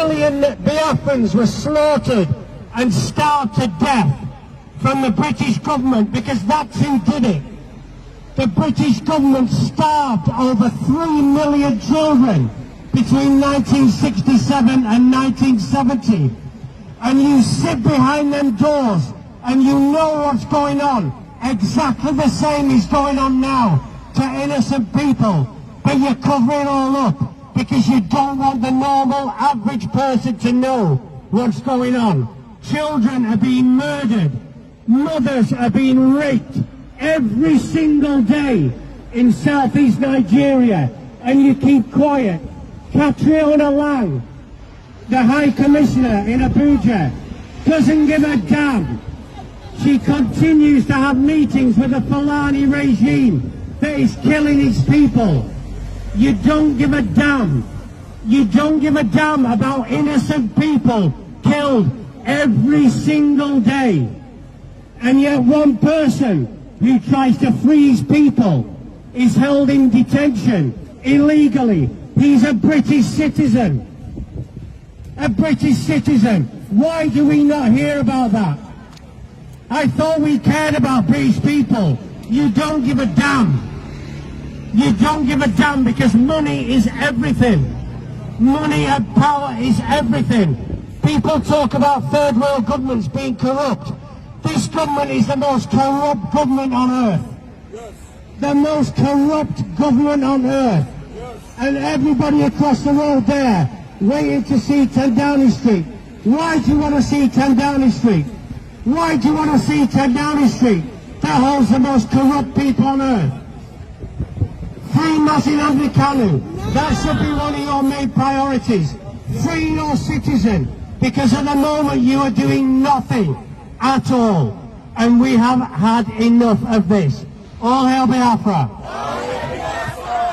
million Biafrans were slaughtered and starved to death from the British government, because that's who did it. The British government starved over 3 million children between 1967 and 1970. And you sit behind them doors and you know what's going on. Exactly the same is going on now to innocent people. But you cover it all up because you don't want the normal average person to know what's going on. Children are being murdered. Mothers are being raped every single day in southeast Nigeria, and you keep quiet. Catriona Lang, the High Commissioner in Abuja, doesn't give a damn. She continues to have meetings with the Fulani regime that is killing its people. You don't give a damn. You don't give a damn about innocent people killed every single day. And yet one person who tries to free his people is held in detention illegally. He's a British citizen. A British citizen. Why do we not hear about that? I thought we cared about British people. You don't give a damn. You don't give a damn because money is everything. Money and power is everything. People talk about third world governments being corrupt. This government is the most corrupt government on earth. Yes. The most corrupt government on earth. Yes. And everybody across the road there waiting to see 10 Downing Street. Why do you want to see 10 Downing Street? Why do you want to see 10 Downing Street that holds the most corrupt people on earth? Free Nnamdi Kanu. That should be one of your main priorities. Free your citizen. Because at the moment you are doing nothing at all. And we have had enough of this. All hail Biafra.